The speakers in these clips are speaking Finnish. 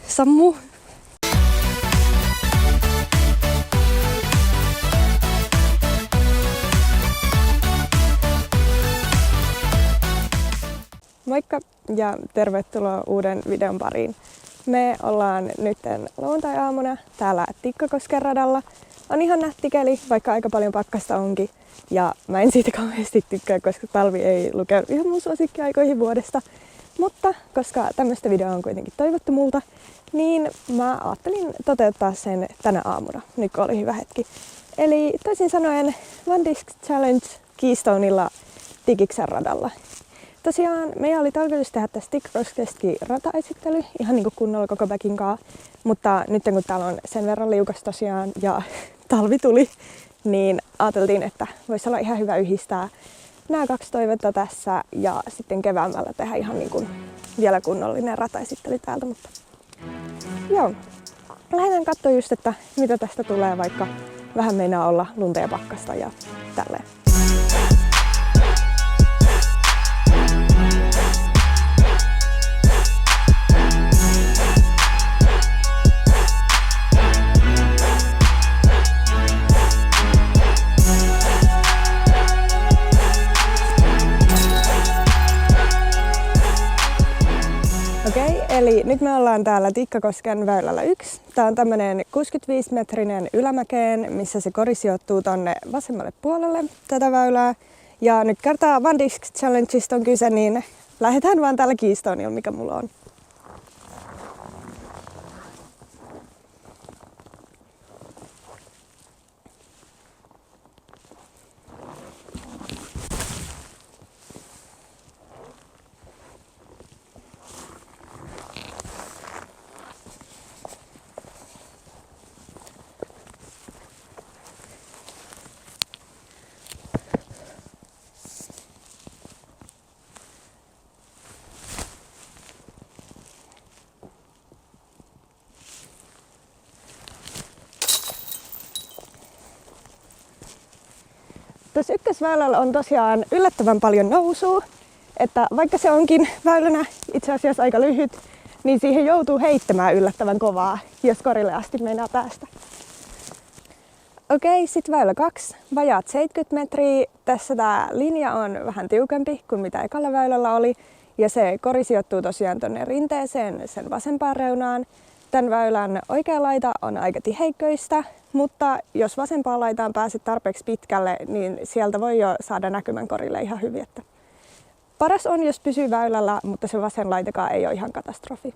Sammu. Moikka ja tervetuloa uuden videon pariin. Me ollaan nyt lauantai-aamuna täällä Tikkakosken radalla. On ihan nätti keli, vaikka aika paljon pakkasta onkin. Ja mä en siitä kauheasti tykkää, koska talvi ei lukeudu ihan mun suosikkiaikoihin vuodesta. Mutta koska tämmöistä videoa on kuitenkin toivottu multa, niin mä ajattelin toteuttaa sen tänä aamuna, nyt kun oli hyvä hetki. Eli toisin sanoen One Disc Challenge Keystoneilla Tikiksen radalla. Tosiaan meidän oli tarkoitus tehdä tästä Tikkakoskestakin rataesittely ihan niin kuin kunnolla koko backin kaa, mutta nyt kun täällä on sen verran liukas tosiaan ja talvi tuli, niin ajateltiin, että voisi olla ihan hyvä yhdistää nämä kaksi toivetta tässä ja sitten keväämällä tehdä ihan niin kuin vielä kunnollinen rataesittely täältä. Mutta joo, lähdetään katsoa just, että mitä tästä tulee, vaikka vähän meinaa olla lunta ja pakkasta ja tälleen. Okei, eli nyt me ollaan täällä Tikkakosken väylällä 1. Tää on tämmönen 65-metrinen ylämäkeen, missä se kori sijoittuu tonne vasemmalle puolelle tätä väylää. Ja nyt kertaa One Disc Challengeista on kyse, niin lähdetään vaan tällä Keystoneilla, mikä mulla on. Tuossa ykkösväylällä on tosiaan yllättävän paljon nousua, että vaikka se onkin väylänä itse asiassa aika lyhyt, niin siihen joutuu heittämään yllättävän kovaa, jos korille asti meinaa päästä. Okei, sitten väylä 2, vajaat 70 metriä. Tässä tää linja on vähän tiukempi kuin mitä ekalla väylällä oli, ja se kori sijoittuu tosiaan tonne rinteeseen sen vasempaan reunaan. Tämän väylän oikea laita on aika tiheikköistä, mutta jos vasempaan laitaan pääset tarpeeksi pitkälle, niin sieltä voi jo saada näkymän korille ihan hyvin. Että paras on, jos pysyy väylällä, mutta se vasen laitakaan ei ole ihan katastrofi.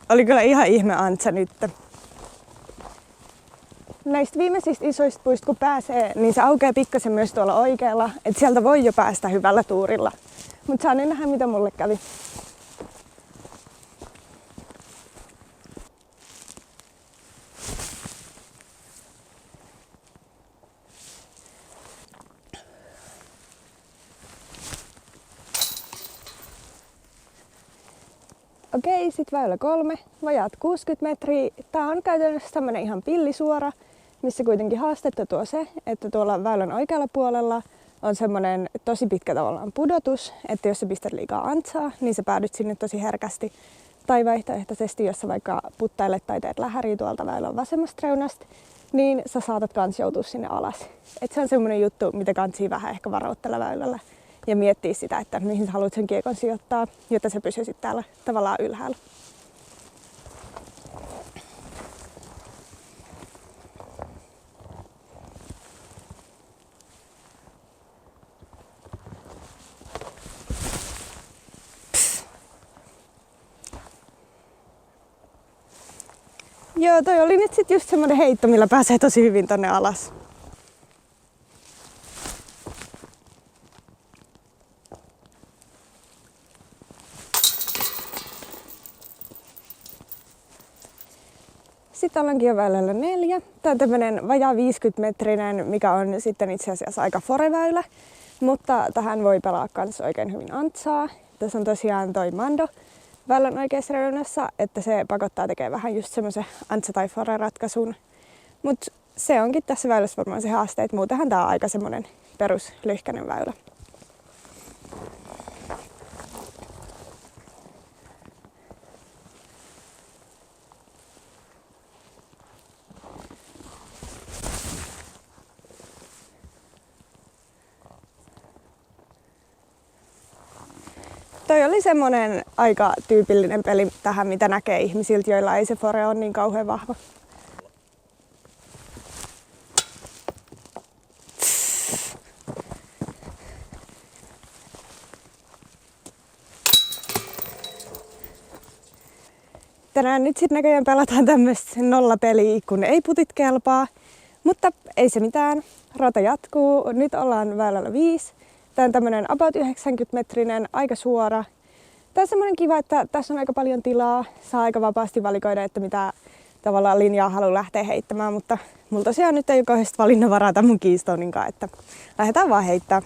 Oli kyllä ihan ihme antsa nyt. Näistä viimeisistä isoista puista kun pääsee, niin se aukeaa pikkasen myös tuolla oikealla, että sieltä voi jo päästä hyvällä tuurilla. Mutta saan nähdä mitä mulle kävi. Okei, sitten väylä 3, vajaat 60 metriä. Tää on käytännössä tämmönen ihan pillisuora, missä kuitenkin haastetta tuo se, että tuolla väylän oikealla puolella on semmonen tosi pitkä tavallaan pudotus, että jos sä pistät liikaa antsaa, niin sä päädyt sinne tosi herkästi. Tai vaihtoehtoisesti, jos sä vaikka puttailet tai teet lähäriä tuolta väylän vasemmasta reunasta, niin sä saatat kans joutua sinne alas. Et se on semmonen juttu, mitä kantsii vähän ehkä varoittella väylällä. Ja miettiä sitä, että mihin sä haluat sen kiekon sijoittaa, jotta se pysyisit täällä tavallaan ylhäällä. Joo, toi oli nyt sit just semmonen heitto, millä pääsee tosi hyvin tonne alas. Sitten ollaankin jo väylällä 4. Tämä on tämmönen vajaa 50-metrinen, mikä on sitten itse asiassa aika foreväylä, mutta tähän voi pelaa kans oikein hyvin antsaa. Tässä on tosiaan toi Mando väylän oikeassa reunassa, että se pakottaa tekemään vähän just semmoisen ansa- tai fore-ratkaisun. Mutta se onkin tässä väylässä varmaan se haaste, että muutenhan tää on aika semmoinen peruslyhkäinen väylä. Toi oli semmonen aika tyypillinen peli tähän, mitä näkee ihmisiltä, joilla ei se fore ole niin kauhean vahva. Tänään nyt sitten näköjään pelataan tämmöistä nollapeliä, kun ei putit kelpaa. Mutta ei se mitään. Rata jatkuu. Nyt ollaan väylällä 5. Tää on tämmönen about 90-metrinen, aika suora. Tää on semmonen kiva, että tässä on aika paljon tilaa. Saa aika vapaasti valikoida, että mitä tavallaan linjaa haluaa lähteä heittämään. Mutta mulla tosiaan nyt ei ole kauheasti valinnanvaraa tämän mun Keystoneninkaan, että lähdetään vaan heittää.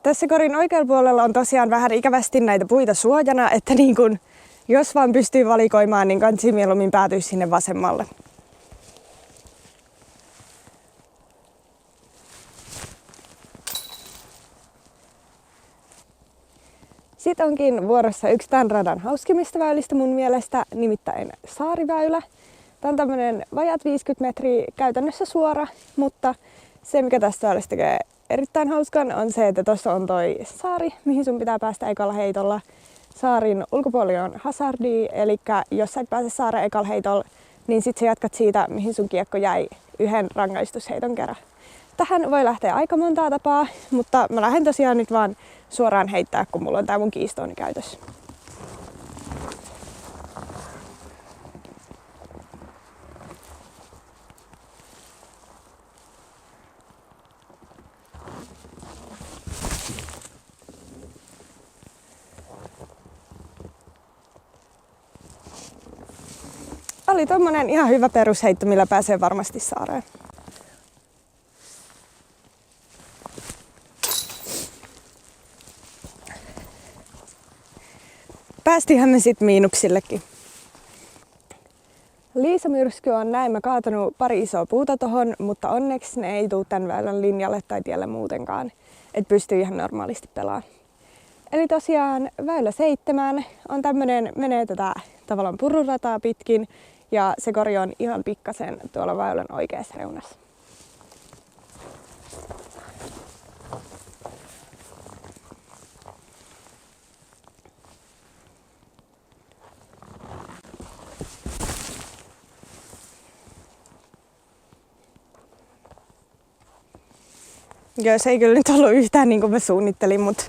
Tässä korin oikealla puolella on tosiaan vähän ikävästi näitä puita suojana, että niin kun, jos vaan pystyy valikoimaan, niin kansi mieluummin päätyisi sinne vasemmalle. Sitten onkin vuorossa yksi tämän radan hauskimmista väylistä mun mielestä, nimittäin Saariväylä. Tämä on tämmönen vajaat 50 metriä, käytännössä suora, mutta se mikä tästä väylästä tekee erittäin hauskan on se, että tuossa on toi saari, mihin sun pitää päästä ekalla heitolla. Saarin ulkopuoli on hazardi, eli jos sä et pääse saaren ekalla heitolla, niin sit sä jatkat siitä, mihin sun kiekko jäi yhden rangaistusheiton kerran. Tähän voi lähteä aika montaa tapaa, mutta mä lähden tosiaan nyt vaan suoraan heittää, kun mulla on tää mun Keystone käytössä. Oli tommonen ihan hyvä perusheitto, millä pääsee varmasti saareen. Päästiinhän me sit miinuksillekin. Liisa-myrsky on näemmä kaatanut pari isoa puuta tohon, mutta onneksi ne ei tuu tän väylän linjalle tai tielle muutenkaan, et pystyy ihan normaalisti pelaamaan. Eli tosiaan väylä 7 on tämmönen, menee tätä tavallaan pururataa pitkin ja se kori on ihan pikkasen tuolla väylän oikeassa reunassa. Joo, se ei kyllä nyt ollut yhtään niin kuin mä suunnittelin, mutta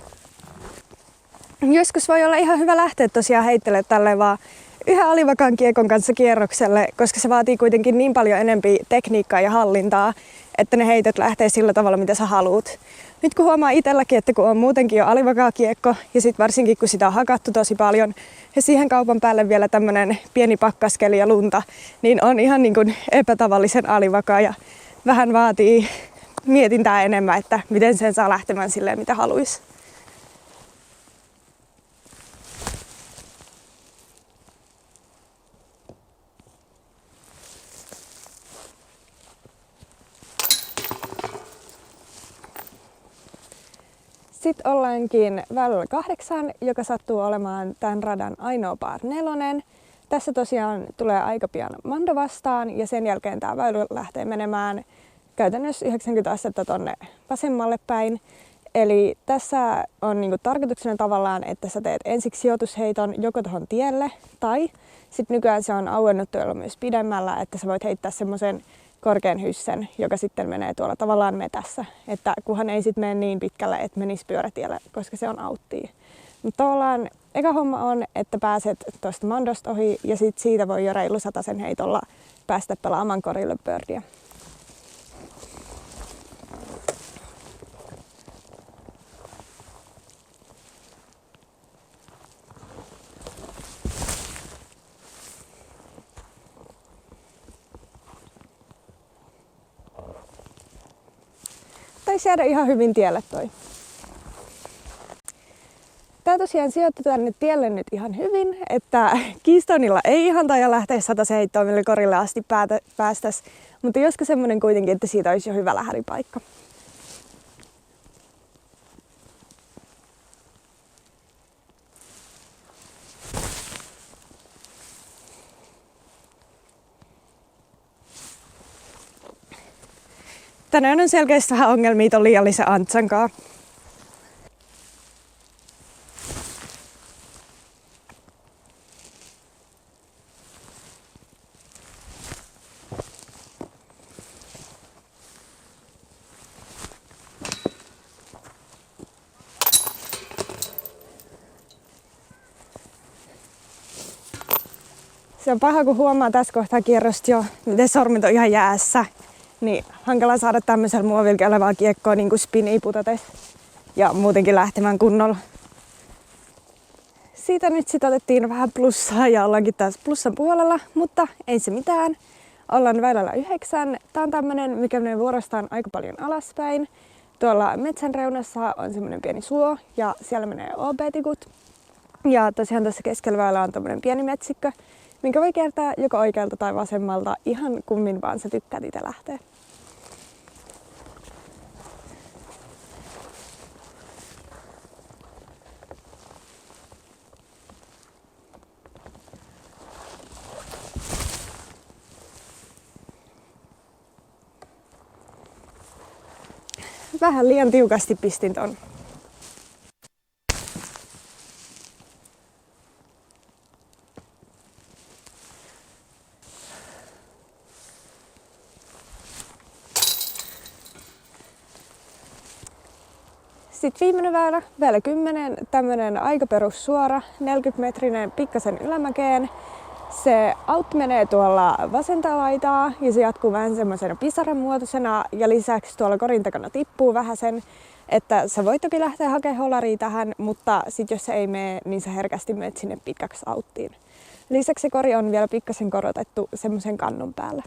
joskus voi olla ihan hyvä lähteä tosiaan heittelemään tälleen vaan yhden alivakaan kiekon kanssa kierrokselle, koska se vaatii kuitenkin niin paljon enempi tekniikkaa ja hallintaa, että ne heitot lähtee sillä tavalla, mitä sä haluut. Nyt kun huomaa itselläkin, että kun on muutenkin jo alivakaa kiekko ja sit varsinkin kun sitä on hakattu tosi paljon ja siihen kaupan päälle vielä tämmönen pieni pakkaskeli ja lunta, niin on ihan niin kuin epätavallisen alivakaa ja vähän vaatii mietintää enemmän, että miten sen saa lähtemään silleen, mitä haluaisi. Sitten ollaankin väylällä 8, joka sattuu olemaan tämän radan ainoa par 4. Tässä tosiaan tulee aika pian Mando vastaan ja sen jälkeen tämä väylä lähtee menemään käytännössä 90 astetta tonne vasemmalle päin. Eli tässä on niinku tarkoituksena tavallaan, että sä teet ensiksi sijoitusheiton joko tuohon tielle tai sitten nykyään se on auennut tuolla myös pidemmällä, että sä voit heittää semmoisen korkean hyssen, joka sitten menee tuolla tavallaan metässä. Että kunhan ei sitten mene niin pitkälle, että menisi pyörätielle, koska se on auttia. Mutta tavallaan eka homma on, että pääset tuosta Mandosta ohi ja sitten siitä voi jo reilu 100 heitolla päästä pelaamaan korille birdia. taisi jäädä ihan hyvin tielle toi. Tää tosiaan sijoittui tänne tielle nyt ihan hyvin, että Keystonella ei ihan taida lähteä satasheittoon, millä korille asti päästäs, mutta joskus semmonen kuitenkin, että siitä olisi jo hyvä lähäripaikka. Tänään on selkeästi vähän ongelmia ton liiallisen antsan kanssa. Se on paha, kun huomaa tässä kohtaa kierrosta jo, miten sormet on ihan jäässä. Niin hankala saada tämmöisellä muovilla olevaa kiekkoa niin kuin spinniä putates ja muutenkin lähtemään kunnolla. Siitä nyt sitten otettiin vähän plussaa ja ollaankin taas plussan puolella, mutta ei se mitään. Ollaan väylällä 9. Tää on tämmönen, mikä menee vuorostaan aika paljon alaspäin. Tuolla metsän reunassa on semmonen pieni suo ja siellä menee OB-tikut. Ja tosiaan tässä keskellä väylää on tämmönen pieni metsikkö, minkä voi kiertää joko oikealta tai vasemmalta ihan kummin vaan sä tykkäät itse lähteä. Vähän liian tiukasti pistin ton. Sitten viimeinen väylä 10, tämmönen aika perussuora, 40-metrinen pikkasen ylämäkeen. Se autti menee tuolla vasenta laitaa ja se jatkuu vähän semmoisena pisaran muotoisena ja lisäksi tuolla korin takana tippuu vähän sen, että sä voit toki lähteä hakemaan holaria tähän, mutta sit jos se ei mene, niin sä herkästi menet sinne pitkäksi auttiin. Lisäksi se kori on vielä pikkasen korotettu semmoisen kannun päällä.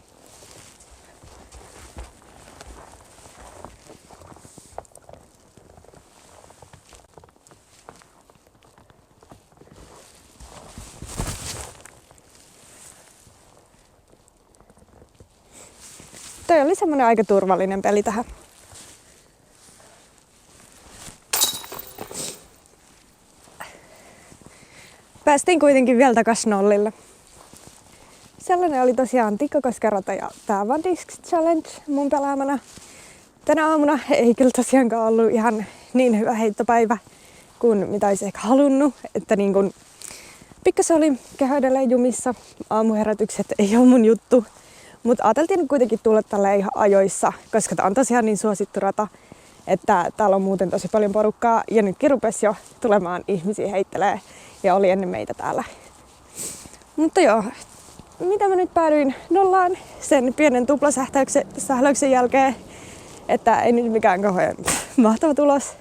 Toi oli semmonen aika turvallinen peli tähän. Päästiin kuitenkin vielä takas nollille. Sellainen oli tosiaan Tikkakosken rata ja tää One Disc Challenge mun pelaamana. Tänä aamuna ei kyllä tosiaankaan ollut ihan niin hyvä heittopäivä kuin mitä olisi ehkä halunnut. Että niin kun pikkasen oli keho edelleen jumissa. Aamuherätykset ei ole mun juttu. Mutta ajateltiin kuitenkin tulla tälle ihan ajoissa, koska tää on tosiaan niin suosittu rata, että täällä on muuten tosi paljon porukkaa. Ja nytkin rupesi jo tulemaan ihmisiä heittelee ja oli ennen meitä täällä. Mutta joo, mitä mä nyt päädyin nollaan sen pienen tuplasähläyksen jälkeen, että ei nyt mikään kauhean mahtava tulos.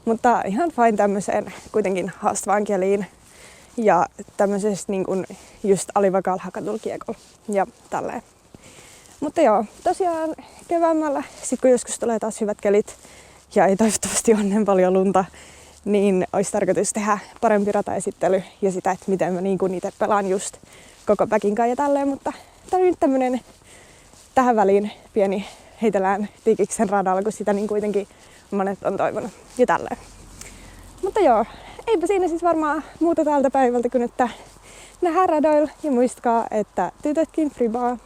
Mutta ihan fine tämmöiseen kuitenkin haastavaan keliin ja tämmöisessä niin kuin just alivakaalla hakatulla kiekolla ja tälleen. Mutta joo, tosiaan keväämällä, sit kun joskus tulee taas hyvät kelit ja ei toivottavasti ole niin paljon lunta, niin olisi tarkoitus tehdä parempi rataesittely ja sitä, että miten mä niin kuin itse pelaan just koko päkin kanssa ja tälleen. Mutta tää on nyt tämmönen tähän väliin pieni heitellään Tikiksen radalla, kun sitä niin kuitenkin monet on toivonut ja tälleen. Mutta joo, eipä siinä siis varmaan muuta tältä päivältä kuin että nähdään radoilla ja muistakaa, että tytötkin fribaa.